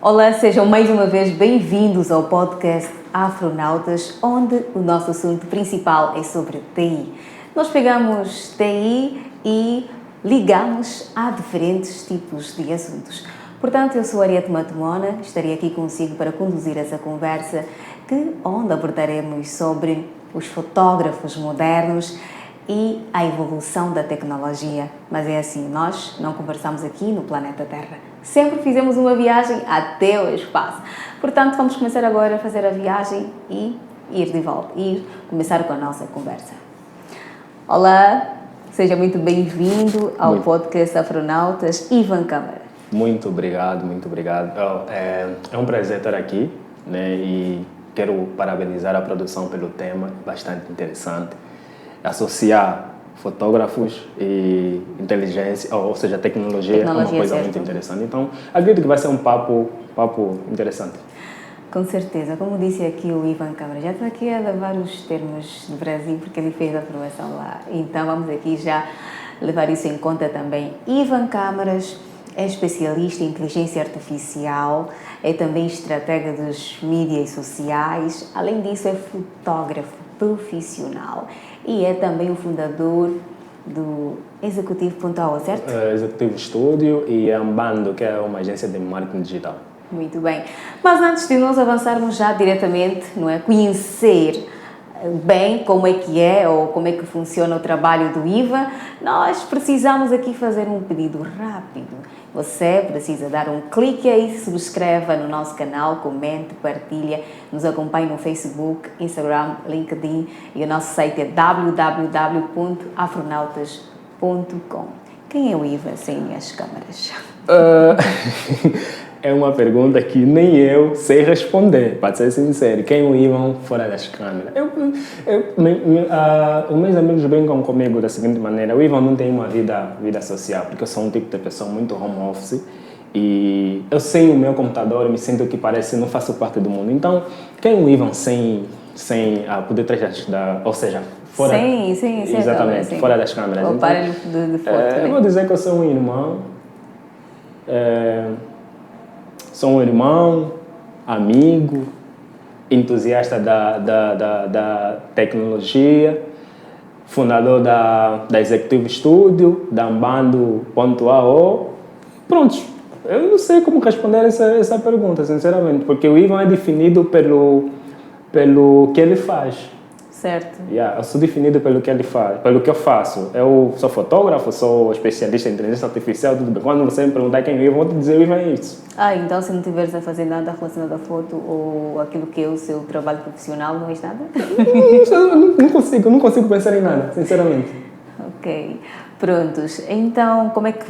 Olá, sejam mais uma vez bem-vindos ao podcast Afronautas, onde o nosso assunto principal é sobre TI. Nós pegamos TI e ligamos a diferentes tipos de assuntos. Portanto, eu sou Ariete Matumona, estarei aqui consigo para conduzir essa conversa onde abordaremos sobre os fotógrafos modernos e a evolução da tecnologia. Mas é assim, nós não conversamos aqui no planeta Terra. Sempre fizemos uma viagem até o espaço. Portanto, vamos começar agora a fazer a viagem e ir de volta, começar com a nossa conversa. Olá, seja muito bem-vindo ao podcast Afronautas, Ivan Câmara. Muito obrigado, muito obrigado. É um prazer estar aqui, né? E quero parabenizar a produção pelo tema, bastante interessante. Associar fotógrafos e inteligência, ou seja, tecnologia é uma coisa muito interessante. Então, acredito que vai ser um papo interessante. Com certeza. Como disse aqui o Ivan Câmara, já está aqui a levar os termos do Brasil, porque ele fez a formação lá. Então, vamos aqui já levar isso em conta também. Ivan Câmaras é especialista em inteligência artificial, é também estratega dos mídias sociais, além disso é fotógrafo profissional e é também o fundador do Executivo.ao, certo? Executivo Studio e a Ambando, que é uma agência de marketing digital. Muito bem. Mas antes de nós avançarmos já diretamente, não é, conhecer bem como é ou como é que funciona o trabalho do Ivan, nós precisamos aqui fazer um pedido rápido. Você precisa dar um clique aí, subscreva no nosso canal, comente, partilha, nos acompanhe no Facebook, Instagram, LinkedIn e o nosso site é www.afronautas.com. Quem é o Ivan sem as câmaras? É uma pergunta que nem eu sei responder, para ser sincero. Quem é o Ivan fora das câmeras? Os meus amigos brincam comigo da seguinte maneira: o Ivan não tem uma vida social, porque eu sou um tipo de pessoa muito home office e eu sem o meu computador me sinto que parece não faço parte do mundo. Então, quem é o Ivan sem poder trás ou seja, fora... Sim, exatamente, sim. Fora das câmeras. O aparelho de foto. Eu vou dizer que eu sou um irmão. Sou um irmão, amigo, entusiasta da tecnologia, fundador da Executive Studio, da Ambando.ao. Pronto, eu não sei como responder essa pergunta, sinceramente, porque o Ivan é definido pelo que ele faz. Certo. Eu sou definido pelo que ele faz, pelo que eu faço. Eu sou fotógrafo, sou especialista em inteligência artificial, tudo bem. Quando você me perguntar quem eu vou te dizer, o Ivan é isso. Então se não tiveres a fazer nada relacionado à foto ou aquilo que é o seu trabalho profissional, não és nada? Não consigo pensar em nada, sinceramente. Ok. Prontos. Então, como é que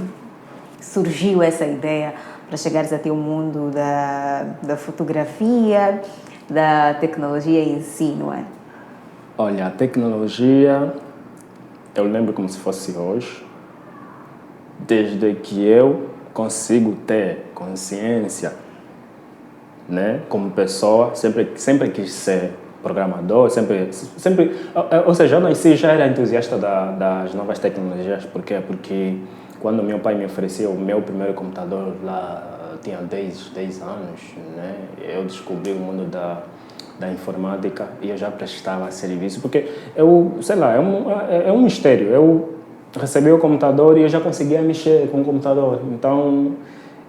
surgiu essa ideia para chegares até o mundo da fotografia, da tecnologia em si, não é? Olha, a tecnologia, eu lembro como se fosse hoje, desde que eu consigo ter consciência, né, como pessoa, sempre quis ser programador, ou seja, eu nasci já era entusiasta das novas tecnologias. Por quê? Porque quando meu pai me ofereceu o meu primeiro computador lá, tinha 10 anos, né, eu descobri o mundo da informática e eu já prestava serviço, porque é um mistério. Eu recebi o computador e eu já conseguia mexer com o computador, então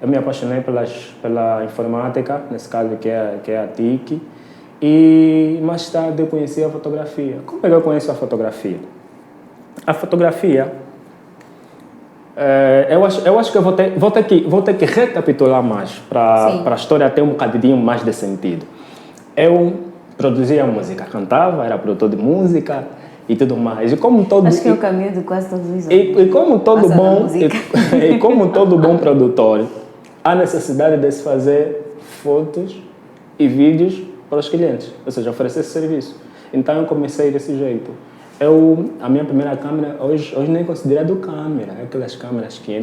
eu me apaixonei pela informática, nesse caso que é a TIC, e mais tarde eu conheci a fotografia. Como é que eu conheço a fotografia? A fotografia, eu acho que eu vou ter que recapitular mais para a história ter um bocadinho mais de sentido. Eu produzia música, cantava, era produtor de música e tudo mais. E como todo, acho que é o caminho de quase todos os homens. E como todo bom produtor, há necessidade de se fazer fotos e vídeos para os clientes, ou seja, oferecer esse serviço. Então eu comecei desse jeito. A minha primeira câmera, hoje nem é considerado câmera, é aquelas câmeras que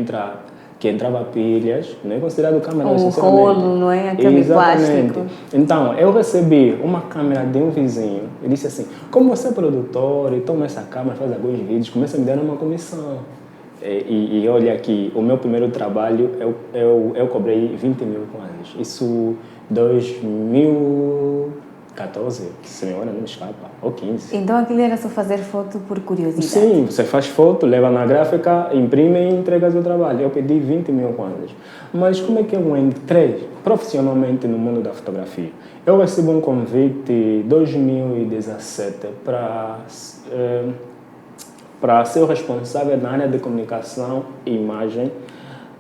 entrava pilhas, não é considerado câmera, sinceramente. O rolo, não é? Aquele plástico. Então, eu recebi uma câmera de um vizinho e disse assim: como você é produtor e toma essa câmera, faz alguns vídeos, começa a me dar uma comissão. E olha aqui, o meu primeiro trabalho, eu cobrei 20 mil kwanzas. Isso 2014, se me engano, não me escapa, ou 15. Então aquilo era só fazer foto por curiosidade? Sim, você faz foto, leva na gráfica, imprime e entrega o trabalho. Eu pedi 20 mil kwanzas. Mas como é que eu entrei profissionalmente no mundo da fotografia? Eu recebi um convite em 2017 para ser o responsável na área de comunicação e imagem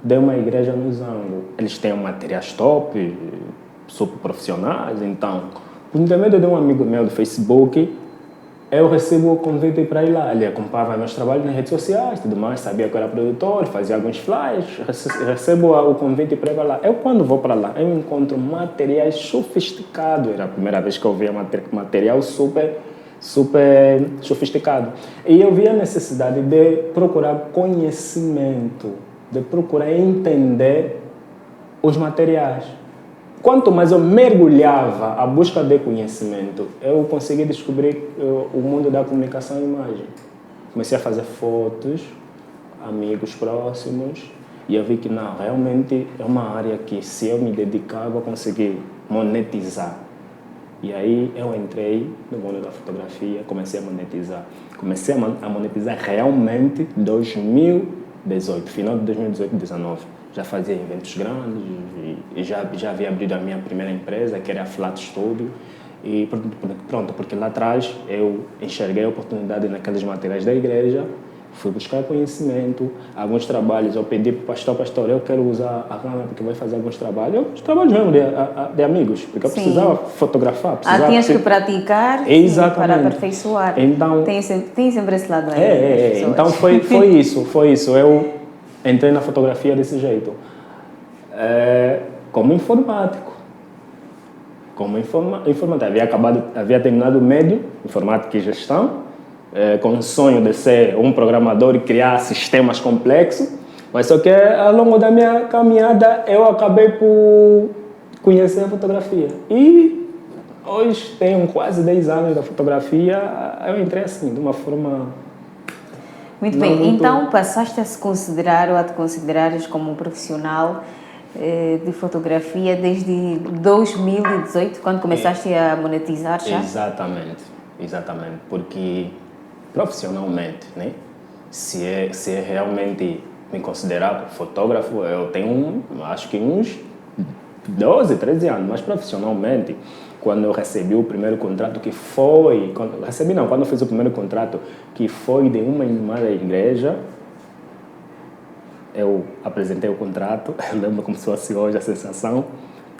de uma igreja no Zango. Eles têm materiais top, super profissionais, então, por intermédio de um amigo meu do Facebook, eu recebo o convite para ir lá. Ele acompanhava meus trabalhos nas redes sociais, tudo mais, sabia que eu era produtor, fazia alguns flyers, recebo o convite para ir lá. Eu, quando vou para lá, eu encontro materiais sofisticados. Era a primeira vez que eu via material super sofisticado. E eu vi a necessidade de procurar conhecimento, de procurar entender os materiais. Quanto mais eu mergulhava a busca de conhecimento, eu consegui descobrir o mundo da comunicação e imagem. Comecei a fazer fotos, amigos próximos, e eu vi que não, realmente é uma área que, se eu me dedicar, eu vou conseguir monetizar. E aí eu entrei no mundo da fotografia, comecei a monetizar. Comecei a monetizar realmente em 2018, final de 2018, 2019. Já fazia eventos grandes e já havia abrido a minha primeira empresa, que era a Flat Studio. E pronto, porque lá atrás eu enxerguei a oportunidade naqueles materiais da igreja, fui buscar conhecimento, alguns trabalhos, eu pedi para o pastor, eu quero usar a câmera porque vai fazer alguns trabalhos, os trabalhos mesmo de amigos, porque eu precisava fotografar. Tinhas que praticar para aperfeiçoar. Então, tem sempre esse lado aí. Então foi isso. Eu entrei na fotografia desse jeito. Como informático. Havia terminado o médio, informática e gestão, com o sonho de ser um programador e criar sistemas complexos, mas só que ao longo da minha caminhada eu acabei por conhecer a fotografia. E hoje tenho quase 10 anos da fotografia, eu entrei assim, de uma forma... Muito bem, então passaste a se considerar ou a te considerares como um profissional de fotografia desde 2018, quando começaste a monetizar já? Exatamente, porque profissionalmente, né? Se é realmente me considerar fotógrafo, eu tenho acho que uns 12, 13 anos, mas profissionalmente, quando eu recebi o primeiro contrato quando eu fiz o primeiro contrato, que foi de uma irmã da igreja, eu apresentei o contrato, eu lembro como se fosse hoje a sensação,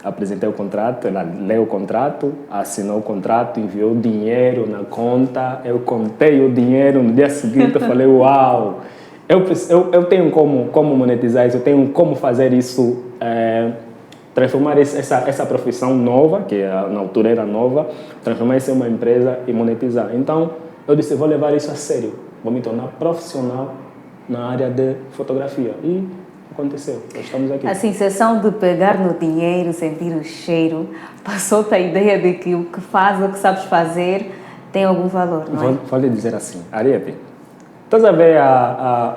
apresentei o contrato, ela leu o contrato, assinou o contrato, enviou o dinheiro na conta, eu contei o dinheiro, no dia seguinte eu falei, uau, eu tenho como monetizar isso, eu tenho como fazer isso, transformar essa profissão nova, que na altura era nova, transformar isso em uma empresa e monetizar. Então, eu disse, vou levar isso a sério, vou me tornar profissional na área de fotografia. E aconteceu, nós estamos aqui. A sensação de pegar no dinheiro, sentir o cheiro, passou-te a ideia de que o que faz, o que sabes fazer, tem algum valor, não é? Vou lhe dizer assim, Ariete, estás a ver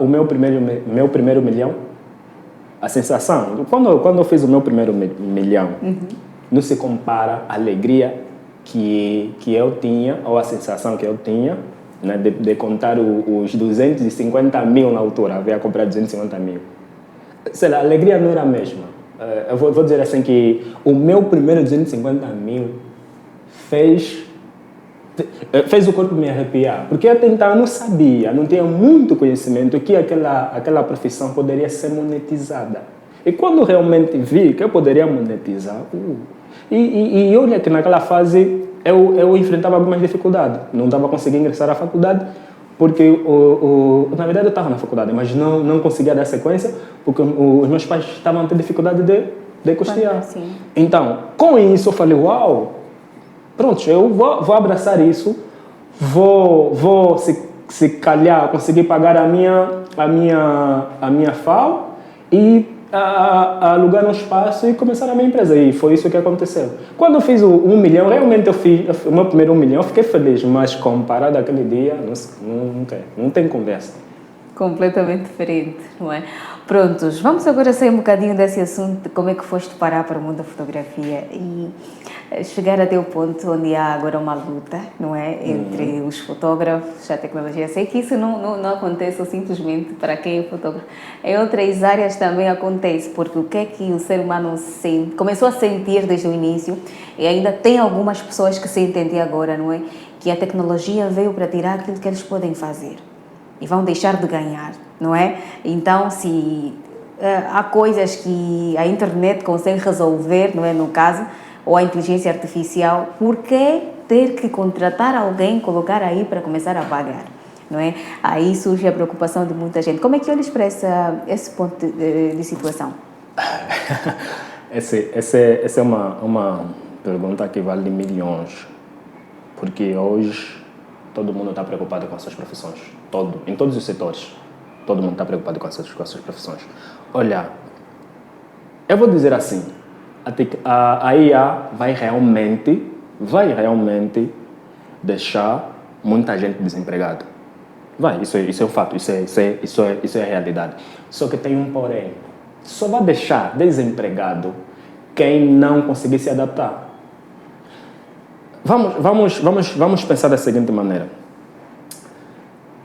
o meu primeiro milhão? A sensação, quando eu fiz o meu primeiro milhão, não se compara a alegria que eu tinha, ou a sensação que eu tinha, né, de contar os 250 mil na altura, havia comprado 250 mil. Sei lá, a alegria não era a mesma. Eu vou dizer assim que o meu primeiro 250 mil fez o corpo me arrepiar, porque até então eu não sabia, não tinha muito conhecimento que aquela profissão poderia ser monetizada. E quando realmente vi que eu poderia monetizar, e olha que naquela fase eu enfrentava algumas dificuldades, não estava conseguindo ingressar à faculdade, porque na verdade eu estava na faculdade, mas não conseguia dar sequência, porque os meus pais estavam tendo dificuldade de custear. Então, com isso eu falei, uau, pronto, eu vou abraçar isso, vou se calhar conseguir pagar a minha FAO e alugar um espaço e começar a minha empresa. E foi isso que aconteceu. Quando eu fiz o 1 milhão, realmente o meu primeiro 1 milhão, eu fiquei feliz, mas comparado àquele dia, não tem conversa. Completamente diferente, não é? Prontos, vamos agora sair um bocadinho desse assunto de como é que foste parar para o mundo da fotografia e chegar até o ponto onde há agora uma luta, não é? Entre os fotógrafos e a tecnologia. Sei que isso não acontece simplesmente para quem é fotógrafo. Em outras áreas também acontece, porque o que é que o ser humano começou a sentir desde o início e ainda tem algumas pessoas que sentem até agora, não é? Que a tecnologia veio para tirar aquilo que eles podem fazer. E vão deixar de ganhar, não é? Então, se há coisas que a internet consegue resolver, não é? No caso, ou a inteligência artificial, por que ter que contratar alguém, colocar aí para começar a pagar, não é? Aí surge a preocupação de muita gente. Como é que olhas para esse ponto de situação? Essa é uma pergunta que vale milhões, porque hoje todo mundo está preocupado com as suas profissões. Em todos os setores, todo mundo está preocupado com as suas profissões. Olha, eu vou dizer assim, a IA vai realmente deixar muita gente desempregada. Isso é um fato, isso é a realidade. Só que tem um porém. Só vai deixar desempregado quem não conseguir se adaptar. Vamos pensar da seguinte maneira.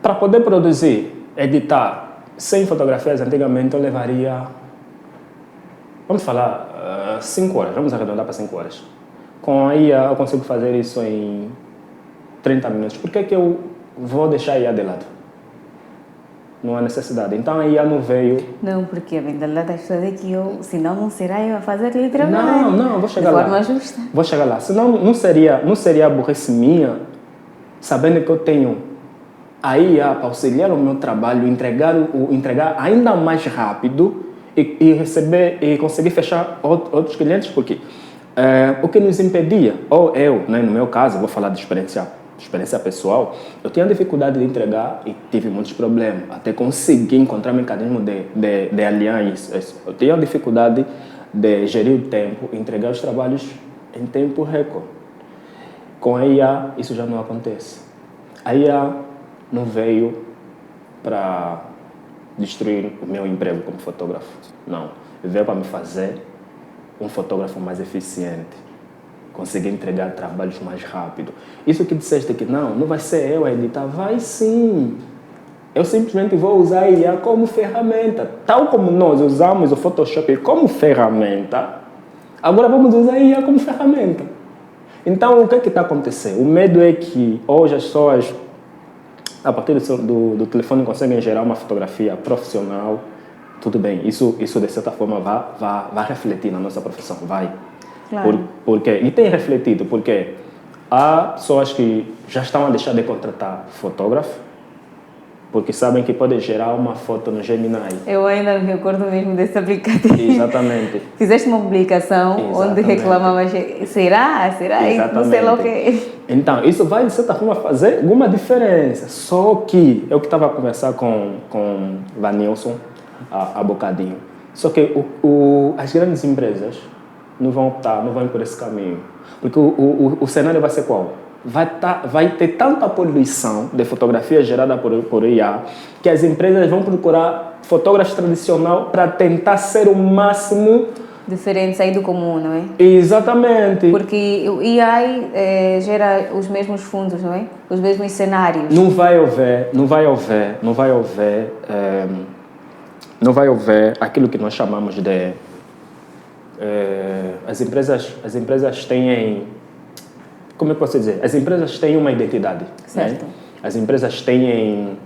Para poder produzir, editar 100 fotografias, antigamente eu levaria, vamos falar, 5 horas, vamos arredondar para 5 horas. Com a IA eu consigo fazer isso em 30 minutos. Por que eu vou deixar a IA de lado? Não há necessidade. Então a IA não veio... Não, porque a verdade é que senão não será eu a fazer aquele trabalho. Não, vou chegar lá. De forma justa. Vou chegar lá. Senão não seria burrice minha, sabendo que eu tenho a IA para auxiliar o meu trabalho, entregar ainda mais rápido e receber e conseguir fechar outros clientes, porque o que nos impedia, ou eu, né, no meu caso, vou falar de experiência pessoal, eu tinha dificuldade de entregar e tive muitos problemas, até conseguir encontrar mecanismo de aliança. Eu tinha dificuldade de gerir o tempo, entregar os trabalhos em tempo recorde. Com a IA, isso já não acontece. A IA não veio para destruir o meu emprego como fotógrafo, não. Veio para me fazer um fotógrafo mais eficiente, conseguir entregar trabalhos mais rápido. Isso que disseste que não vai ser eu a editar, vai sim. Eu simplesmente vou usar a IA como ferramenta. Tal como nós usamos o Photoshop como ferramenta, agora vamos usar a IA como ferramenta. Então, o que está acontecendo? O medo é que hoje as pessoas, a partir do telefone, conseguem gerar uma fotografia profissional. Tudo bem, isso de certa forma vai refletir na nossa profissão, vai. Claro. E tem refletido, porque há pessoas que já estão a deixar de contratar fotógrafo, porque sabem que pode gerar uma foto no Gemini. Eu ainda me recordo mesmo desse aplicativo. Exatamente. Fizeste uma publicação onde reclamavas, será? Exatamente. Não sei lá o que. Então, isso vai, de certa forma, fazer alguma diferença. Só que eu que estava a conversar com Vanilson há bocadinho. Só que as grandes empresas não vão ir por esse caminho. Porque o cenário vai ser qual? Vai ter tanta poluição de fotografia gerada por IA que as empresas vão procurar fotógrafos tradicionais para tentar ser o máximo diferente, sair do comum, não é? Exatamente. Porque o AI gera os mesmos fundos, não é? Os mesmos cenários. Não vai haver aquilo que nós chamamos de... As empresas têm... Como eu posso dizer? As empresas têm uma identidade. Certo. Né? As empresas têm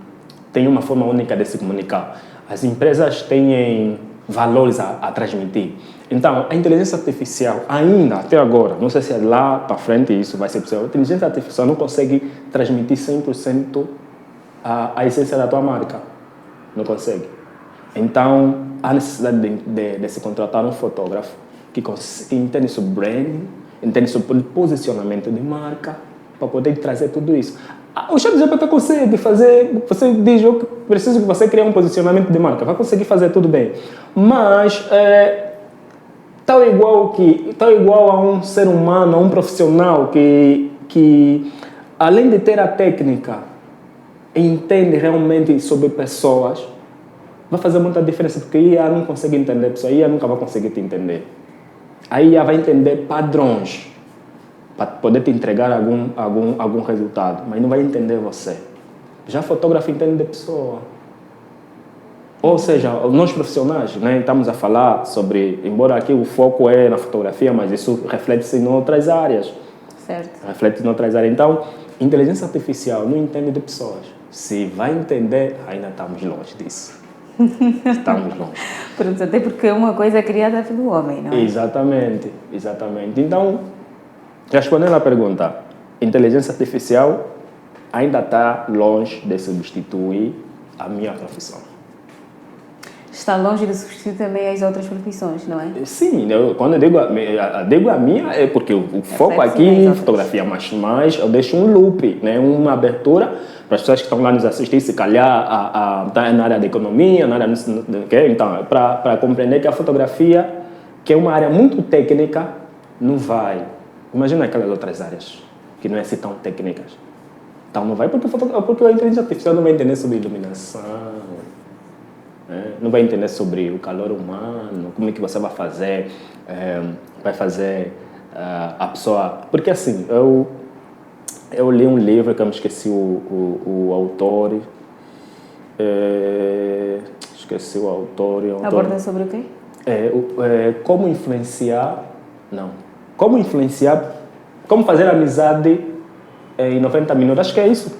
uma forma única de se comunicar. As empresas têm valores a transmitir. Então, a inteligência artificial, ainda, até agora, não sei se lá para frente isso vai ser possível, a inteligência artificial não consegue transmitir 100% a essência da tua marca. Não consegue. Então, há necessidade de se contratar um fotógrafo que entende sobre branding, entende sobre posicionamento de marca, para poder trazer tudo isso. O ChatGPT consegue fazer, você diz, eu preciso que você crie um posicionamento de marca, vai conseguir fazer tudo bem. Mas, tal igual a um ser humano, a um profissional que além de ter a técnica, entende realmente sobre pessoas, vai fazer muita diferença, porque a IA não consegue entender a pessoa, a IA nunca vai conseguir te entender. A IA vai entender padrões para poder te entregar algum resultado, mas não vai entender você. Já fotógrafo entende de pessoa. Ou seja, nós profissionais, né, estamos a falar sobre, embora aqui o foco é na fotografia, mas isso reflete-se em outras áreas. Certo. Reflete em outras áreas. Então, inteligência artificial não entende de pessoas. Se vai entender, ainda estamos longe disso. Estamos longe. Pronto, até porque é uma coisa criada pelo homem, não é? Exatamente, exatamente. Então, respondendo à pergunta, inteligência artificial ainda está longe de substituir a minha profissão. Está longe de substituir também as outras profissões, não é? Sim, quando eu digo a minha é porque o foco aqui é fotografia, mas eu deixo um loop, né, uma abertura para as pessoas que estão lá nos assistir, se calhar tá na área da economia, na área então, para compreender que a fotografia, que é uma área muito técnica, não vai. Imagina aquelas outras áreas que não é assim tão técnicas. Então não vai porque a inteligência artificial não vai entender sobre iluminação. Não vai entender sobre o calor humano, como é que você vai fazer a pessoa... Porque assim, eu li um livro que eu me esqueci o autor. Esqueci o autor. Aborda sobre o quê? Como influenciar... Não. Como fazer amizade em 90 minutos. Acho que é isso.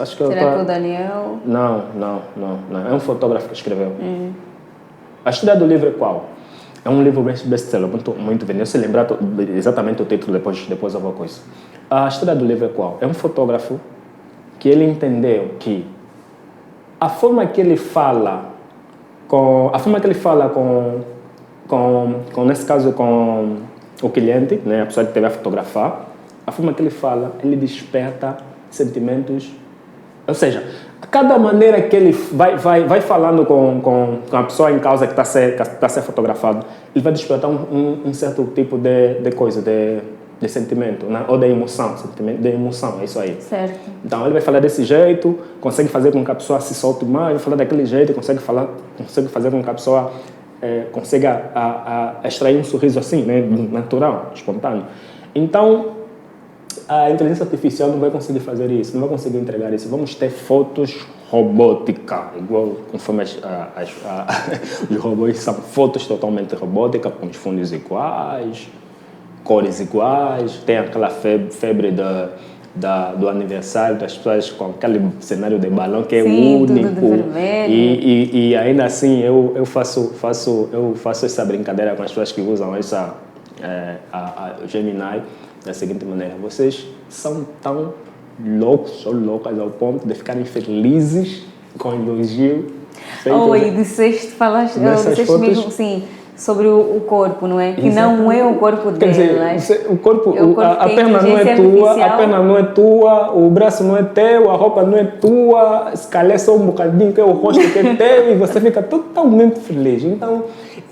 Será que o Daniel... Não. É um fotógrafo que escreveu. A história do livro é qual? É um livro best-seller, muito vendido. Se lembrar exatamente o título, depois eu vou com isso. A história do livro é qual? É um fotógrafo que ele entendeu que a forma que ele fala nesse caso, com o cliente, né, a pessoa que teve a fotografar, a forma que ele fala, ele desperta sentimentos. Ou seja, a cada maneira que ele vai falando com a pessoa em causa que está a ser fotografado, ele vai despertar um certo tipo de coisa, de sentimento, né? Ou de emoção, sentimento de emoção, é isso aí. Certo. Então ele vai falar desse jeito, consegue fazer com que a pessoa se solte mais, vai falar daquele jeito, consegue fazer com que a pessoa consiga extrair um sorriso assim, né? Natural, espontâneo. Então, a inteligência artificial não vai conseguir fazer isso, não vai conseguir entregar isso. Vamos ter fotos robóticas, igual conforme os robôs são fotos totalmente robóticas, com os fundos iguais, cores iguais, tem aquela febre do aniversário das pessoas com aquele cenário de balão que é único. Tudo de vermelho. E ainda assim eu faço essa brincadeira com as pessoas que usam o Gemini da seguinte maneira: vocês são tão loucos ou loucas ao ponto de ficarem felizes com elogio. E falaste mesmo assim sobre o corpo, não é? Que Exatamente. Não é o corpo dele. Quer dizer, o corpo, a perna não é tua, a perna não é tua, o braço não é teu, a roupa não é tua, se calhar só um bocadinho que é o rosto que é teu e você fica totalmente feliz. Então,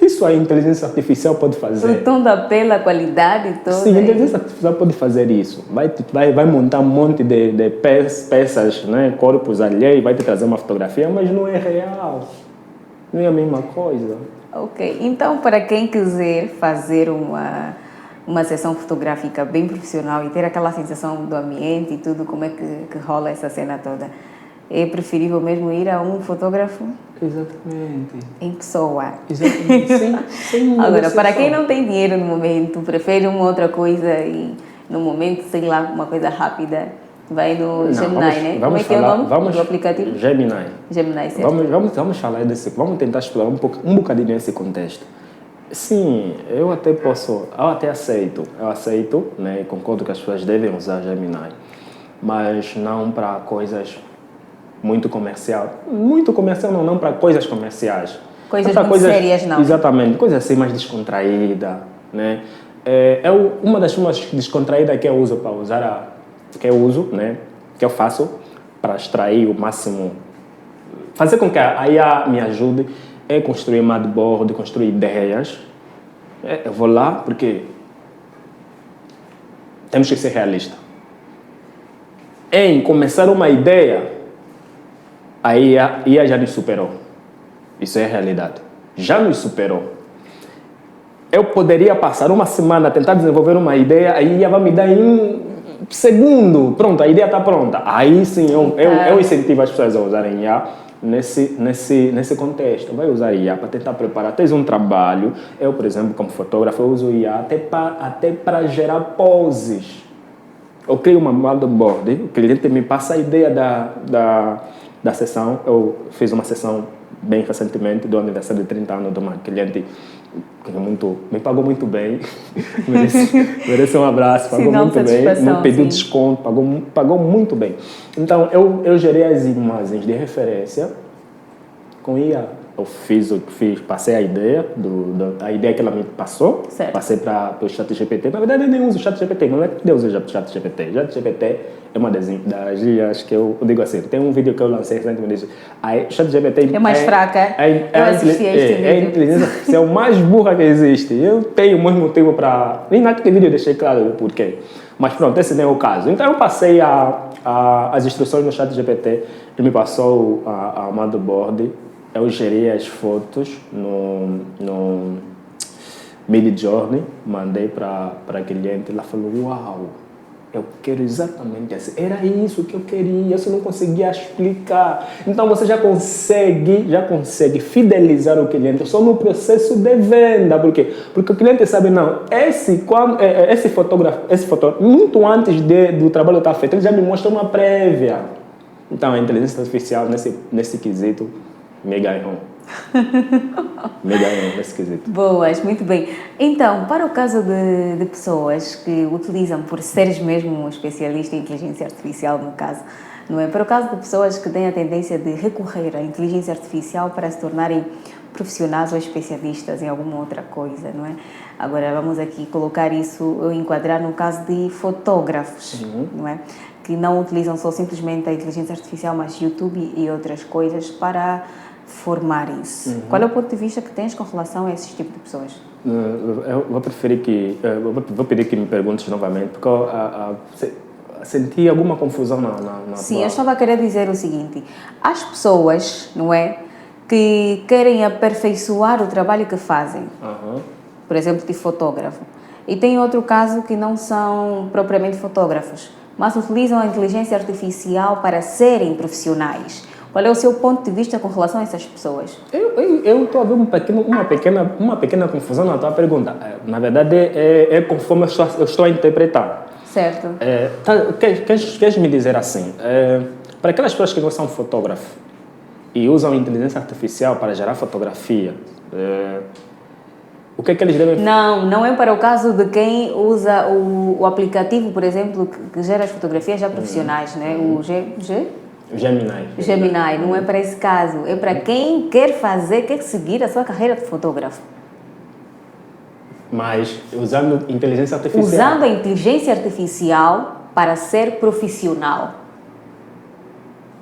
isso a inteligência artificial pode fazer. O tom da pele, a qualidade toda. Sim, a inteligência artificial pode fazer isso. Vai montar um monte de peças, né, corpos alheios, vai te trazer uma fotografia, mas não é real. Não é a mesma coisa. Ok, então para quem quiser fazer uma sessão fotográfica bem profissional e ter aquela sensação do ambiente e tudo, como é que rola essa cena toda, é preferível mesmo ir a um fotógrafo? Exatamente. Em pessoa. Exatamente, sem Agora, para quem não tem dinheiro no momento, prefere uma outra coisa e no momento, sei lá, uma coisa rápida, vai no Gemini, né? Como é que é o nome do aplicativo? Gemini. Gemini, certo? Vamos falar vamos tentar explorar um bocadinho esse contexto. Sim, eu até aceito, né, e concordo que as pessoas devem usar Gemini, mas não para coisas muito comercial não para coisas comerciais. Coisas muito sérias, não. Exatamente, coisa assim mais descontraída, né? Uma das formas descontraídas que eu uso para usar que eu faço para extrair o máximo, fazer com que a IA me ajude, é construir moodboard, construir ideias. Eu vou lá porque temos que ser realistas. Em começar uma ideia, a IA já nos superou. Isso é a realidade. Já nos superou. Eu poderia passar uma semana a tentar desenvolver uma ideia, a IA vai me dar em um segundo. Pronto, a ideia está pronta. Aí sim, eu incentivo as pessoas a usarem IA nesse contexto. Vai usar IA para tentar preparar. Tens um trabalho. Eu, por exemplo, como fotógrafo, eu uso IA até para gerar poses. Eu crio uma moodboard, o cliente me passa a ideia da sessão. Eu fiz uma sessão bem recentemente do aniversário de 30 anos de uma cliente que me pagou muito bem, merece um abraço, pagou muito bem, não pediu desconto, pagou muito bem. Então, eu gerei as imagens de referência com IA. Eu passei a ideia, a ideia que ela me passou, certo. Passei para o ChatGPT. Na verdade, eu nem uso o ChatGPT, mas não é que Deus usa o ChatGPT. O ChatGPT é uma das IAs que eu digo assim. Tem um vídeo que eu lancei recentemente. O ChatGPT é mais fraca. Eu assisti a este vídeo. É a inteligência artificial mais burra que existe. Eu tenho muito motivo para... Nem naquele vídeo eu deixei claro o porquê. Mas pronto, esse nem é o caso. Então, eu passei as instruções no ChatGPT. Ele me passou a motherboard. Eu gerei as fotos no Midjourney, mandei para a cliente, ela falou, uau, eu quero exatamente assim. Era isso que eu queria, eu só não conseguia explicar. Então você já consegue fidelizar o cliente só no processo de venda. Por quê? Porque o cliente sabe, não, esse fotógrafo, muito antes do trabalho estar feito, ele já me mostra uma prévia. Então a inteligência artificial nesse quesito me ganhou. Nesse quesito. Boas, muito bem. Então, para o caso de pessoas que utilizam, por seres mesmo um especialista em inteligência artificial, no caso, não é? Para o caso de pessoas que têm a tendência de recorrer à inteligência artificial para se tornarem profissionais ou especialistas em alguma outra coisa, não é? Agora, vamos aqui colocar isso, enquadrar no caso de fotógrafos, não é? Que não utilizam só simplesmente a inteligência artificial, mas YouTube e outras coisas para formarem-se. Qual é o ponto de vista que tens com relação a esse tipo de pessoas? Eu vou pedir que me perguntes novamente, porque senti alguma confusão na Sim, eu estava a querer dizer o seguinte: as pessoas, não é, que querem aperfeiçoar o trabalho que fazem, por exemplo, de fotógrafo, e tem outro caso que não são propriamente fotógrafos, mas utilizam a inteligência artificial para serem profissionais. Qual é o seu ponto de vista com relação a essas pessoas? Eu estou a ver uma pequena confusão na tua pergunta. Na verdade, é conforme eu estou a interpretar. Certo. Queres me dizer assim, para aquelas pessoas que não são fotógrafos e usam inteligência artificial para gerar fotografia, o que é que eles devem fazer? Não é para o caso de quem usa o aplicativo, por exemplo, que gera as fotografias já profissionais, né? O Gemini, não é para esse caso. É para quem quer seguir a sua carreira de fotógrafo. Mas usando inteligência artificial? Usando a inteligência artificial para ser profissional.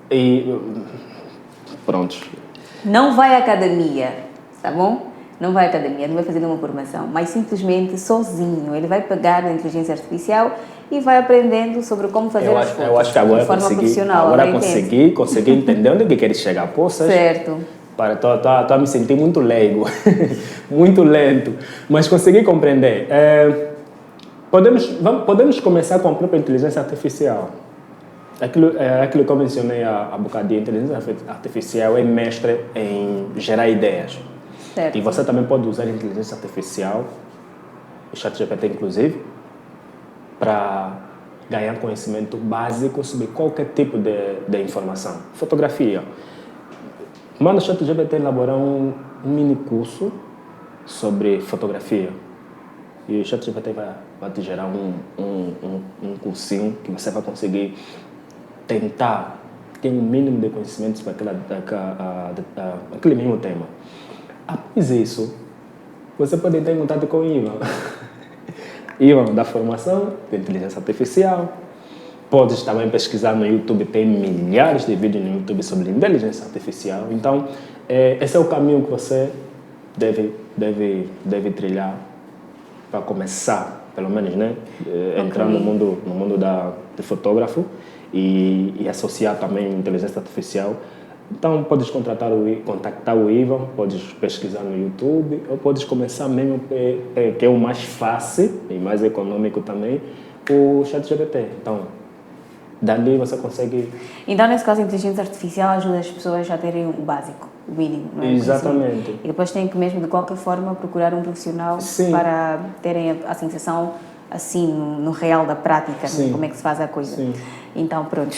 E pronto. Não vai à academia, tá bom? Não vai à academia, não vai fazer nenhuma formação, mas simplesmente sozinho. Ele vai pegar a inteligência artificial e vai aprendendo sobre como fazer as fotos. Eu acho que agora de forma profissional. Agora consegui entender onde que queres chegar. Poxa, certo. Estou a me sentir muito leigo, muito lento, mas consegui compreender. Podemos começar com a própria inteligência artificial. Aquilo que eu mencionei há bocadinho, a inteligência artificial é mestre em gerar ideias. Certo. E você também pode usar a inteligência artificial, o ChatGPT inclusive, para ganhar conhecimento básico sobre qualquer tipo de informação. Fotografia. Manda o ChatGPT elaborar um mini curso sobre fotografia. E o ChatGPT vai te gerar um cursinho que você vai conseguir tentar ter um mínimo de conhecimento sobre aquele mesmo tema. Após isso, você pode entrar em contato com o Ivan. Ivan, da formação de inteligência artificial. Podes também pesquisar no YouTube, tem milhares de vídeos no YouTube sobre inteligência artificial. Então, esse é o caminho que você deve trilhar para começar, pelo menos, né? Entrar no mundo de fotógrafo e associar também inteligência artificial Então, podes contactar o Ivan, podes pesquisar no YouTube, ou podes começar mesmo, que é o mais fácil e mais econômico também, o ChatGPT. Então, dali você consegue... Então, nesse caso, a inteligência artificial ajuda as pessoas a terem o básico, o mínimo, não é? Exatamente. E depois tem que mesmo, de qualquer forma, procurar um profissional Sim. para terem a sensação, assim, no real da prática, Sim. como é que se faz a coisa. Sim. Então, pronto,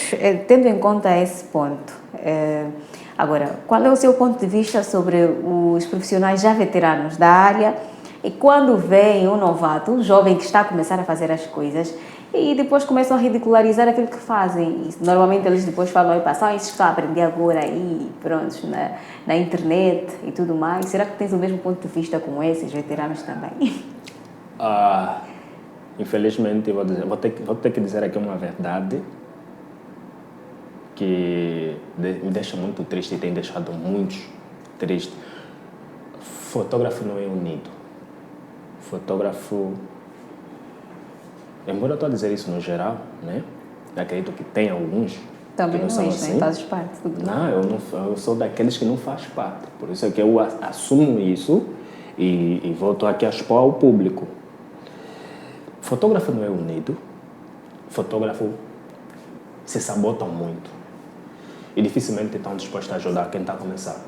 tendo em conta esse ponto, agora, qual é o seu ponto de vista sobre os profissionais já veteranos da área e quando vem um novato, um jovem que está a começar a fazer as coisas e depois começam a ridicularizar aquilo que fazem? E, normalmente eles depois falam, só isso está a aprender agora aí, pronto, na internet e tudo mais. Será que tens o mesmo ponto de vista com esses veteranos também? Infelizmente, vou ter que dizer aqui uma verdade que me deixa muito triste e tem deixado muitos tristes. Fotógrafo não é unido. Fotógrafo, embora eu estou a dizer isso no geral, né? Eu acredito que tem alguns Também que não são és, assim. nem fazes parte. Não, eu sou daqueles que não faz parte. Por isso é que eu assumo isso e volto aqui a expor ao público. Fotógrafo não é unido. Fotógrafo se sabotam muito. E dificilmente estão dispostos a ajudar quem está a começar.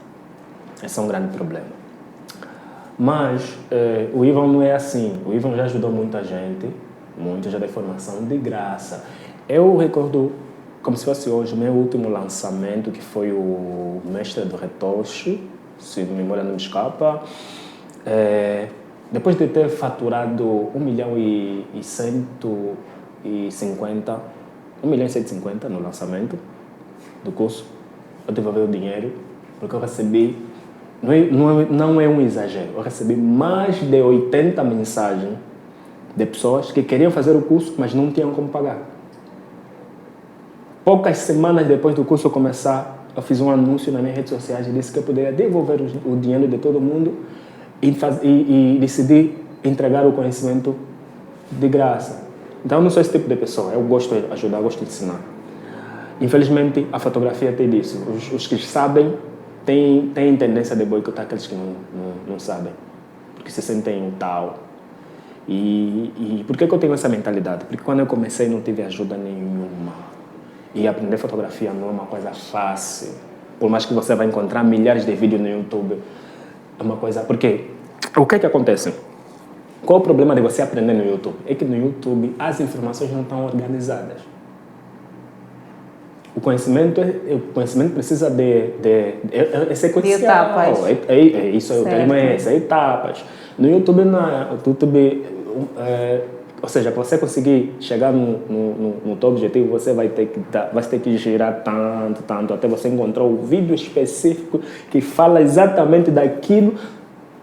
Esse é um grande problema. Mas o Ivan não é assim. O Ivan já ajudou muita gente, já deu formação de graça. Eu recordo, como se fosse hoje, meu último lançamento, que foi o Mestre do Retoche, se a memória não me escapa. Depois de ter faturado 1.150.000 no lançamento do curso, eu devolvi o dinheiro, porque eu recebi, não é um exagero, eu recebi mais de 80 mensagens de pessoas que queriam fazer o curso, mas não tinham como pagar. Poucas semanas depois do curso começar, eu fiz um anúncio nas minhas redes sociais e disse que eu poderia devolver o dinheiro de todo mundo e decidi entregar o conhecimento de graça. Então, eu não sou esse tipo de pessoa. Eu gosto de ajudar, eu gosto de ensinar. Infelizmente, a fotografia tem disso. Os que sabem têm tendência de boicotar aqueles que não sabem, porque se sentem um tal. E por que eu tenho essa mentalidade? Porque quando eu comecei não tive ajuda nenhuma. E aprender fotografia não é uma coisa fácil. Por mais que você vai encontrar milhares de vídeos no YouTube, é uma coisa... Porque o que acontece? Qual o problema de você aprender no YouTube? É que no YouTube as informações não estão organizadas. O conhecimento precisa de sequencial. De etapas. Isso, o termo é esse, etapas. No YouTube, ou seja, para você conseguir chegar no teu objetivo, você vai ter que girar tanto, até você encontrar o vídeo específico que fala exatamente daquilo.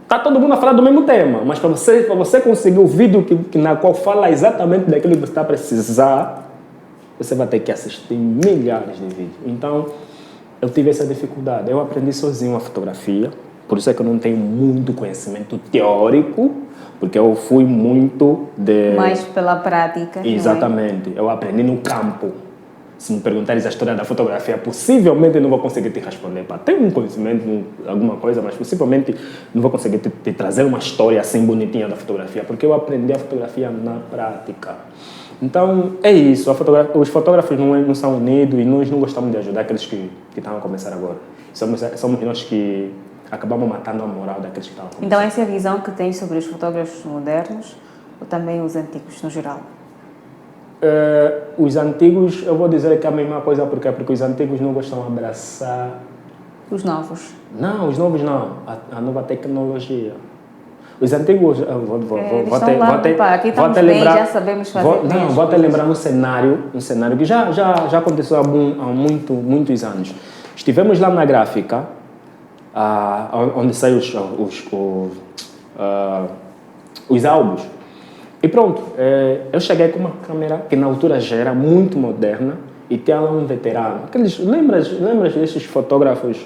Está todo mundo a falar do mesmo tema, mas para você conseguir o vídeo na qual fala exatamente daquilo que você está a precisar, você vai ter que assistir milhares de vídeos. Então, eu tive essa dificuldade. Eu aprendi sozinho a fotografia, por isso é que eu não tenho muito conhecimento teórico, porque eu fui muito de... Mais pela prática. Exatamente. Eu aprendi no campo. Se me perguntares a história da fotografia, possivelmente eu não vou conseguir te responder. Tenho um conhecimento, alguma coisa, mas possivelmente não vou conseguir te trazer uma história assim bonitinha da fotografia, porque eu aprendi a fotografia na prática. Então, é isso. Os fotógrafos não são unidos e nós não gostamos de ajudar aqueles que estão a começar agora. Somos nós que acabamos matando a moral daqueles que estão a começar. Então, essa é a visão que tens sobre os fotógrafos modernos ou também os antigos, no geral? Os antigos, eu vou dizer que é a mesma coisa, porque os antigos não gostam de abraçar... Os novos? Não, os novos não. A nova tecnologia. Os antigos, vou te lembrar, já sabemos fazer. Vou te lembrar um cenário que já aconteceu há muitos anos. Estivemos lá na gráfica, onde saem os álbuns. E pronto, eu cheguei com uma câmera que na altura já era muito moderna e tinha lá um veterano. Lembras desses fotógrafos?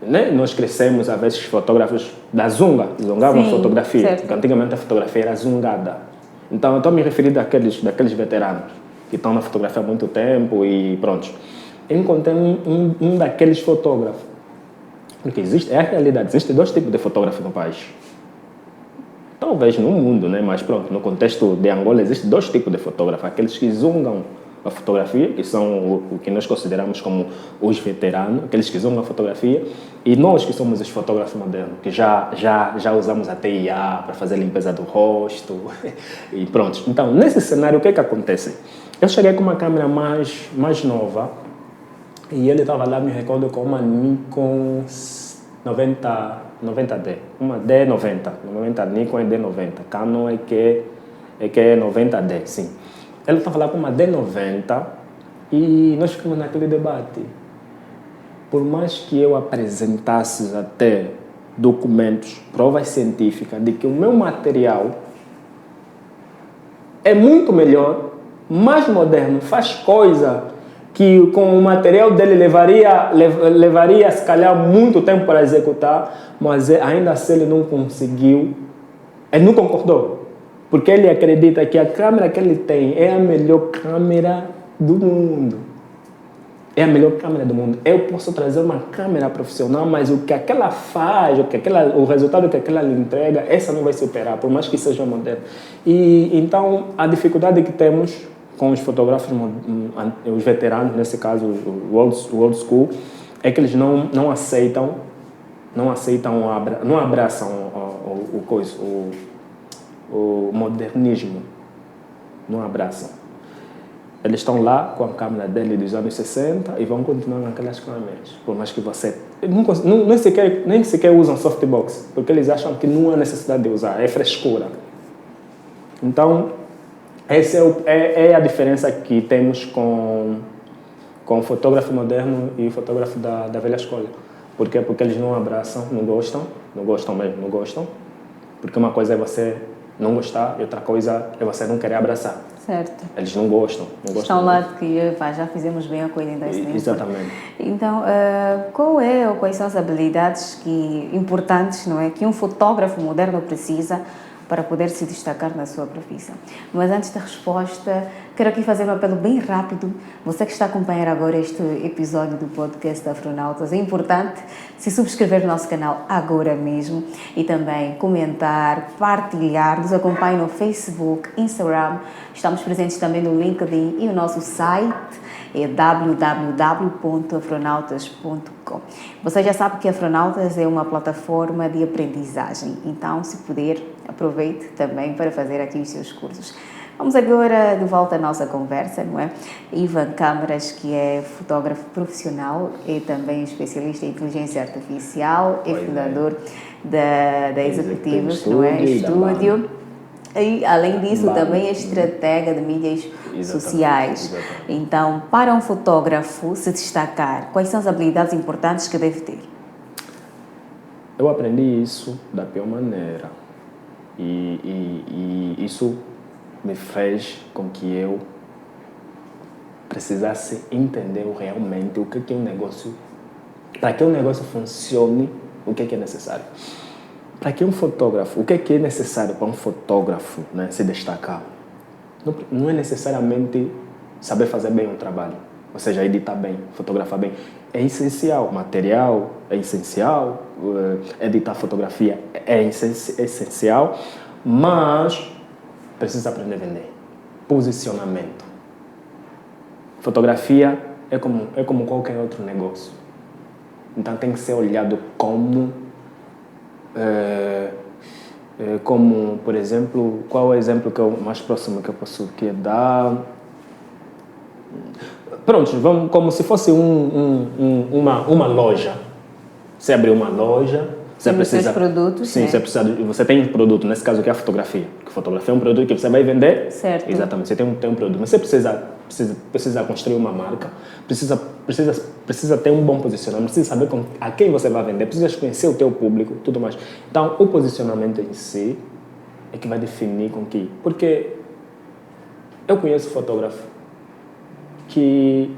Né? Nós crescemos a ver esses fotógrafos da Zunga, zungavam a fotografia, certo. porque antigamente a fotografia era zungada. Então eu estou me referindo àqueles veteranos que estão na fotografia há muito tempo e pronto. Eu encontrei um daqueles fotógrafos. Porque é a realidade, existem dois tipos de fotógrafos no país. Talvez no mundo, né? Mas pronto, no contexto de Angola existem dois tipos de fotógrafos. Aqueles que zungam a fotografia, que são o que nós consideramos como os veteranos, aqueles que zungam a fotografia, e nós que somos os fotógrafos modernos, que já usamos a TIA para fazer a limpeza do rosto, e pronto. Então, nesse cenário, o que acontece? Eu cheguei com uma câmera mais nova, e ele estava lá, me recordo, com uma Nikon 90D, uma D90, normalmente a Nikon é D90, Canon é que é 90D, sim. Ele estava lá com uma D90 e nós ficamos naquele debate. Por mais que eu apresentasse até documentos, provas científicas de que o meu material é muito melhor, mais moderno, faz coisa que com o material dele levaria se calhar muito tempo para executar, mas ainda assim ele não conseguiu, ele não concordou. Porque ele acredita que a câmera que ele tem é a melhor câmera do mundo. É a melhor câmera do mundo. Eu posso trazer uma câmera profissional, mas o que aquela faz, o resultado que aquela lhe entrega, essa não vai superar, por mais que seja moderna. E então a dificuldade que temos com os fotógrafos, os veteranos, nesse caso, o old school, é que eles não abraçam o modernismo, não abraçam. Eles estão lá com a câmera dele dos anos 60 e vão continuar naquelas câmeras, por mais que você nem sequer usam softbox, porque eles acham que não há necessidade de usar, é frescura. Então, essa é a diferença que temos com o fotógrafo moderno e o fotógrafo da velha escola. Por quê? Porque eles não abraçam, não gostam mesmo, não gostam. Porque uma coisa é você não gostar e outra coisa é você não querer abraçar. Certo. Eles não gostam. Estão lá de que já fizemos bem a coisa, então isso nem exatamente. Então, quais são as habilidades importantes, não é, que um fotógrafo moderno precisa para poder se destacar na sua profissão? Mas antes da resposta, quero aqui fazer um apelo bem rápido. Você que está a acompanhar agora este episódio do podcast Afronautas, é importante se subscrever no nosso canal agora mesmo e também comentar, partilhar, nos acompanhe no Facebook, Instagram, estamos presentes também no LinkedIn e o nosso site é www.afronautas.com. Você já sabe que a Afronautas é uma plataforma de aprendizagem, então, se puder, aproveite também para fazer aqui os seus cursos. Vamos agora de volta à nossa conversa, não é? Ivan Câmaras, que é fotógrafo profissional e também especialista em inteligência artificial, é fundador da Executivos, não é? Estúdio. E, além disso, também é estratega de mídias sociais. Exatamente. Então, para um fotógrafo se destacar, quais são as habilidades importantes que deve ter? Eu aprendi isso da pior maneira. E isso me fez com que eu precisasse entender realmente o que é um negócio. Para que um negócio funcione, o que é necessário. Para que um fotógrafo, o que é necessário para um fotógrafo, né, se destacar? Não é necessariamente saber fazer bem o trabalho, ou seja, editar bem, fotografar bem. É essencial, material é essencial, editar fotografia é essencial, mas precisa aprender a vender. Posicionamento. Fotografia é como qualquer outro negócio. Então tem que ser olhado como, por exemplo, qual é o exemplo mais próximo que eu posso dar? Pronto, vamos como se fosse uma loja. Você abriu uma loja, você precisa seus produtos, sim, né? você tem um produto, nesse caso que é a fotografia. Porque fotografia é um produto que você vai vender. Certo. Exatamente, você tem um produto, mas você precisa construir uma marca, precisa ter um bom posicionamento, precisa saber a quem você vai vender, precisa conhecer o teu público, tudo mais. Então, o posicionamento em si é que vai definir com que... Porque eu conheço fotógrafo que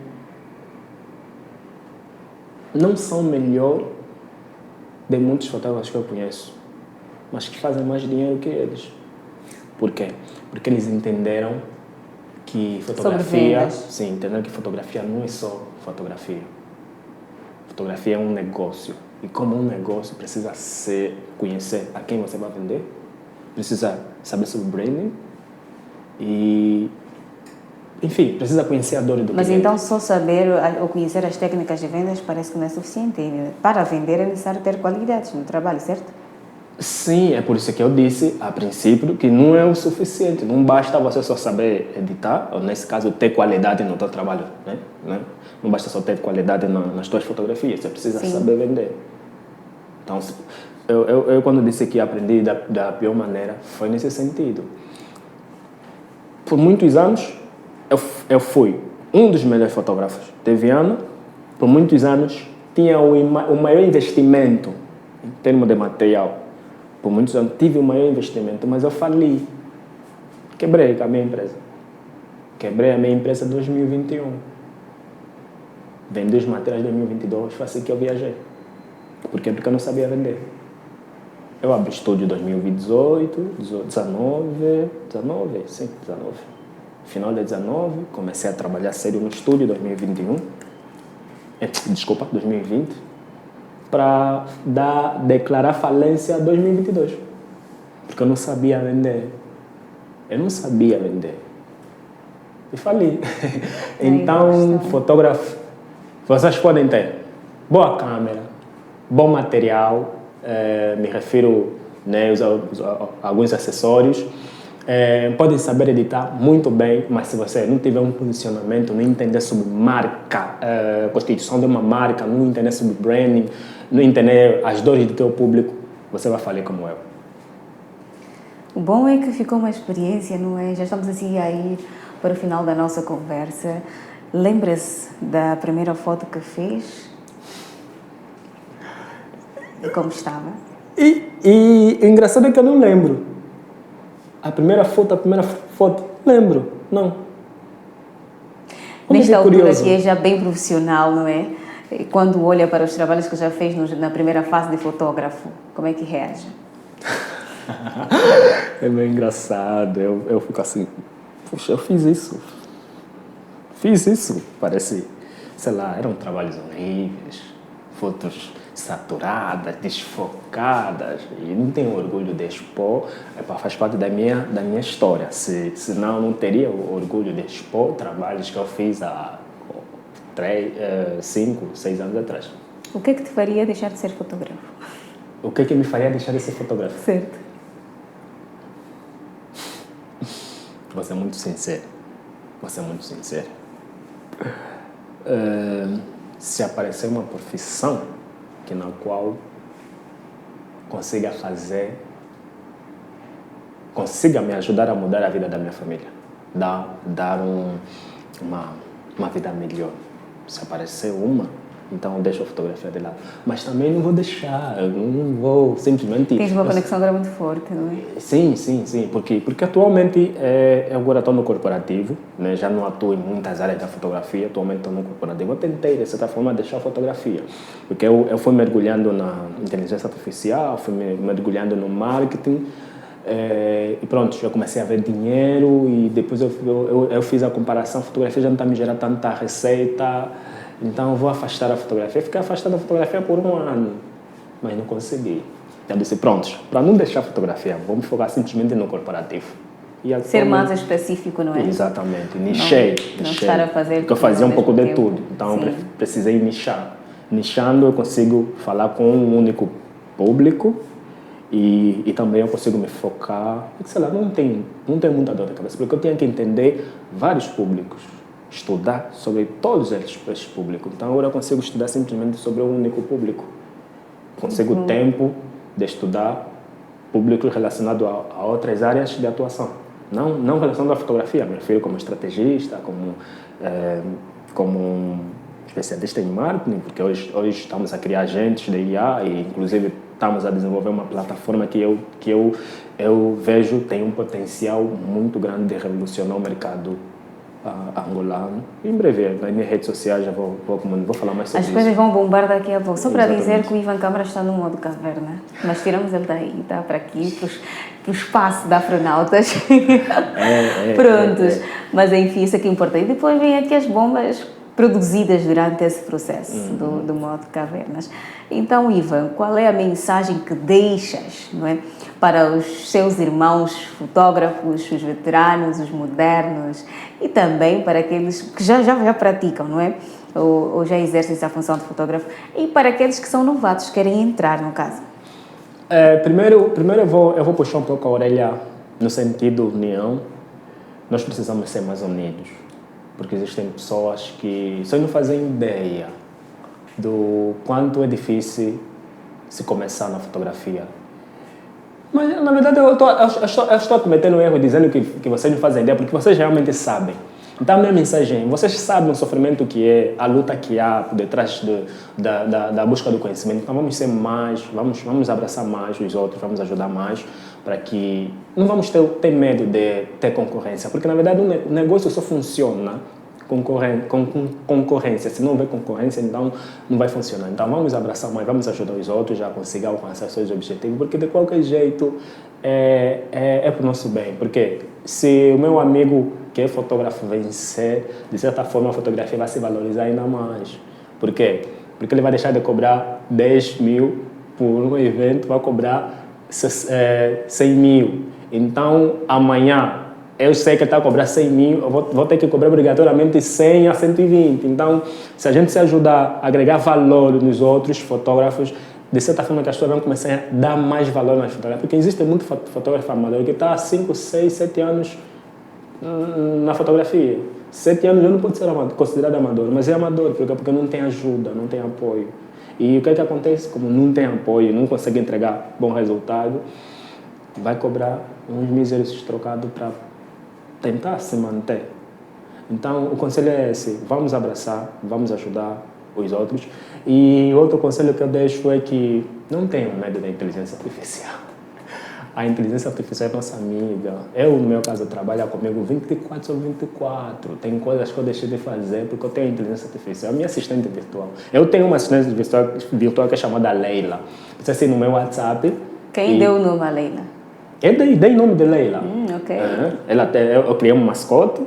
não são melhor de muitos fotógrafos que eu conheço, mas que fazem mais dinheiro que eles. Por quê? Porque eles entenderam que fotografia... Sim, entenderam que fotografia não é só fotografia. Fotografia é um negócio. E como um negócio, precisa conhecer a quem você vai vender, precisa saber sobre branding e, enfim, precisa conhecer a dor do Mas cliente. então só saber ou conhecer as técnicas de vendas parece que não é suficiente. Para vender é necessário ter qualidades no trabalho, certo? Sim, é por isso que eu disse, a princípio, que não é o suficiente. Não basta você só saber editar, ou nesse caso, ter qualidade no teu trabalho, né? Não basta só ter qualidade nas tuas fotografias, você precisa saber vender. Então, eu quando disse que aprendi da pior maneira, foi nesse sentido. Por muitos anos, eu fui um dos melhores fotógrafos de Viana. Por muitos anos, tinha o maior investimento em termos de material. Por muitos anos, tive o maior investimento, mas eu fali. Quebrei a minha empresa. Quebrei a minha empresa em 2021. Vendi os materiais em 2022, foi assim que eu viajei. Por quê? Porque eu não sabia vender. Eu abri estúdio em 2018, 19. Final de 19, comecei a trabalhar sério no estúdio em 2021. Desculpa, 2020. Para declarar falência em 2022. Porque eu não sabia vender. E falei. Então, fotógrafo, vocês podem ter boa câmera, bom material, me refiro, né, alguns acessórios, podem saber editar muito bem, mas se você não tiver um posicionamento, não entender sobre marca, constituição de uma marca, não entender sobre branding, não entender as dores do teu público, você vai falir como eu. O bom é que ficou uma experiência, não é? Já estamos assim aí para o final da nossa conversa. Lembra-se da primeira foto que fez? E como estava? E o engraçado é que eu não lembro. A primeira foto, lembro, não. Nesta altura que é já bem profissional, não é? E quando olha para os trabalhos que já fez na primeira fase de fotógrafo, como é que reage? É meio engraçado, eu fico assim, puxa, eu fiz isso. Parece, sei lá, eram trabalhos horríveis, fotos saturadas, desfocadas, e não tenho orgulho de expor, faz parte da minha história, senão não teria o orgulho de expor trabalhos que eu fiz há 5, 6 anos atrás. O que é que te faria deixar de ser fotógrafo? O que é que me faria deixar de ser fotógrafo? Certo. Vou ser muito sincero. Se aparecer uma profissão na qual consiga me ajudar a mudar a vida da minha família, dar uma vida melhor. Se aparecer então eu deixo a fotografia de lado. Mas também não vou deixar, não vou simplesmente... Tens uma conexão agora muito forte, não é? Sim. Porque atualmente eu agora estou no corporativo, né? Já não atuo em muitas áreas da fotografia, atualmente estou no corporativo. Eu tentei, de certa forma, deixar a fotografia. Porque eu fui mergulhando na inteligência artificial, fui mergulhando no marketing, e pronto, já comecei a ver dinheiro e depois eu fiz a comparação, a fotografia já não está me gerando tanta receita, então eu vou afastar a fotografia. Fiquei afastado da fotografia por 1 ano, mas não consegui. Eu disse, pronto, para não deixar a fotografia, vou me focar simplesmente no corporativo. Ser mais específico, não é? Exatamente, nichei. Não estar a fazer porque eu fazia um pouco de tempo. tudo, então eu precisei nichar. Nichando eu consigo falar com um único público e também eu consigo me focar, sei lá, não tem muita dor de cabeça, porque eu tinha que entender vários públicos, estudar sobre todos esses públicos. Então agora eu consigo estudar simplesmente sobre um único público. Consigo tempo de estudar públicos relacionados a outras áreas de atuação. Não relacionado à fotografia, me refiro como estrategista, como um especialista em marketing, porque hoje estamos a criar agentes de IA e inclusive estamos a desenvolver uma plataforma que eu vejo tem um potencial muito grande de revolucionar o mercado angolano. Em breve, nas minhas redes sociais já vou falar mais sobre isso. As coisas vão bombar daqui a pouco. Só para dizer que o Ivan Câmara está no modo caverna. Nós tiramos ele daí, está para aqui, para o espaço da Afronautas. Prontos. Mas enfim, isso aqui importa. E depois vem aqui as bombas produzidas durante esse processo do modo cavernas. Então, Ivan, qual é a mensagem que deixas, não é, para os seus irmãos fotógrafos, os veteranos, os modernos e também para aqueles que já praticam, não é? Ou já exercem essa função de fotógrafo e para aqueles que são novatos, querem entrar, no caso? Primeiro eu vou puxar um pouco a orelha no sentido união. Nós precisamos ser mais unidos, porque existem pessoas que só não fazem ideia do quanto é difícil se começar na fotografia. Mas, na verdade, eu estou cometendo um erro dizendo que vocês não fazem ideia, porque vocês realmente sabem. Então, a minha mensagem, vocês sabem o sofrimento que é, a luta que há por detrás da busca do conhecimento. Então, vamos ser mais, vamos abraçar mais os outros, vamos ajudar mais, para que não vamos ter medo de ter concorrência. Porque, na verdade, o negócio só funciona com concorrência. Se não houver concorrência, então não vai funcionar. Então, vamos abraçar mais, vamos ajudar os outros a conseguir alcançar seus objetivos, porque, de qualquer jeito, é para o nosso bem. Porque se o meu amigo que é fotógrafo vencer, de certa forma a fotografia vai se valorizar ainda mais. Por quê? Porque ele vai deixar de cobrar 10 mil por um evento, vai cobrar 100 mil. Então, amanhã, eu sei que ele está a cobrar 100 mil, eu vou ter que cobrar obrigatoriamente 100 a 120. Então, se a gente se ajudar a agregar valor nos outros fotógrafos, de certa forma que as pessoas vão começar a dar mais valor nas fotografias. Porque existe muito fotógrafo amador que está há 5, 6, 7 anos na fotografia. 7 anos já não pode ser considerado amador, mas é amador porque não tem ajuda, não tem apoio. E o que é que acontece? Como não tem apoio, não consegue entregar bom resultado, vai cobrar uns míseros trocados para tentar se manter. Então, o conselho é esse: vamos abraçar, vamos ajudar os outros. E outro conselho que eu deixo é que não tenham medo da inteligência artificial. A inteligência artificial é nossa amiga. Eu, no meu caso, trabalho comigo 24 sobre 24. Tem coisas que eu deixei de fazer porque eu tenho inteligência artificial. É a minha assistente virtual. Eu tenho uma assistente virtual que é chamada Leila. Você assim, no meu WhatsApp. Quem deu o nome a Leila? Eu dei o nome de Leila. Ok. Eu criei um mascote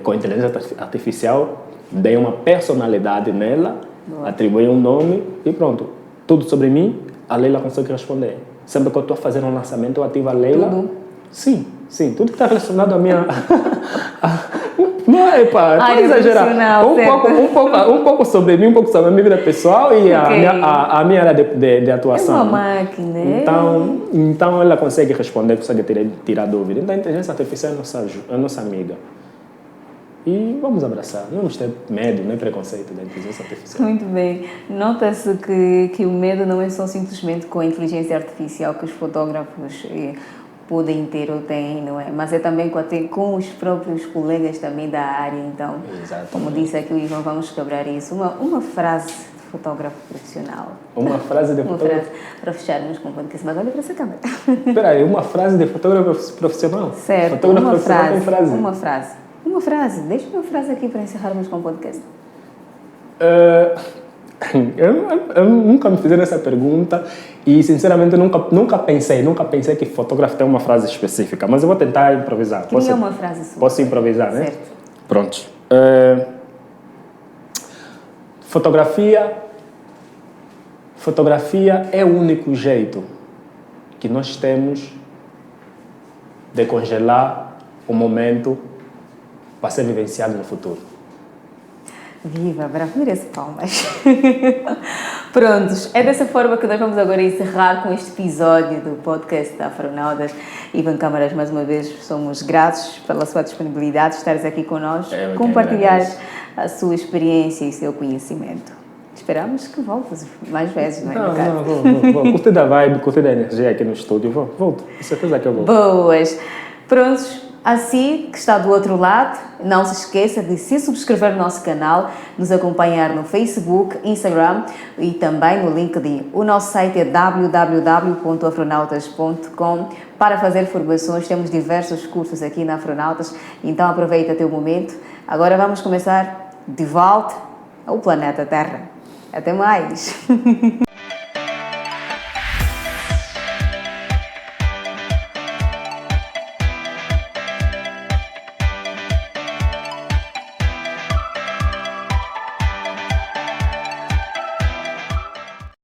com inteligência artificial, dei uma personalidade nela, atribuí um nome e pronto. Tudo sobre mim, a Leila consegue responder. Sempre que eu estou fazendo um lançamento, eu ativo a Leila. Tudo? Sim. Tudo que está relacionado à minha... Não é, pá, pode exagerar. Um pouco sobre mim, um pouco sobre a minha vida pessoal e a minha área de atuação. É uma máquina. Então ela consegue responder, consegue tirar dúvida. Então a inteligência artificial é nossa amiga. E vamos abraçar, não vamos ter medo nem preconceito da inteligência artificial. Muito bem. Nota-se que o medo não é só simplesmente com a inteligência artificial que os fotógrafos podem ter ou têm, não é? Mas é também com os próprios colegas também da área. Então, exatamente. Como disse aqui o Ivan, vamos quebrar isso. Uma frase de fotógrafo profissional. Uma frase de fotógrafo? Uma frase para fecharmos com o podcast, mas olha para essa câmera. Espera aí, uma frase de fotógrafo profissional? Certo, fotógrafo profissional tem frase? Uma frase. Deixa uma frase aqui para encerrarmos com o podcast. Eu nunca me fizeram essa pergunta e, sinceramente, nunca pensei que fotógrafo tem uma frase específica, mas eu vou tentar improvisar. Queria uma frase sua. Posso improvisar, né? Certo. Pronto. Fotografia é o único jeito que nós temos de congelar o momento para ser vivenciado no futuro. Viva, bravo, merece palmas. Prontos, é dessa forma que nós vamos agora encerrar com este episódio do podcast da Afronautas. Ivan Câmaras, mais uma vez, somos gratos pela sua disponibilidade de estares aqui connosco, compartilhar a sua experiência e o seu conhecimento. Esperamos que voltes mais vezes, não é? Não, vou. Curti da vibe, curti da energia aqui no estúdio. Volto, com certeza que eu vou. Boas. Prontos. Assim, que está do outro lado, não se esqueça de se subscrever no nosso canal, nos acompanhar no Facebook, Instagram e também no LinkedIn. O nosso site é www.afronautas.com. Para fazer formações, temos diversos cursos aqui na Afronautas, então aproveita teu momento. Agora vamos começar de volta ao planeta Terra. Até mais!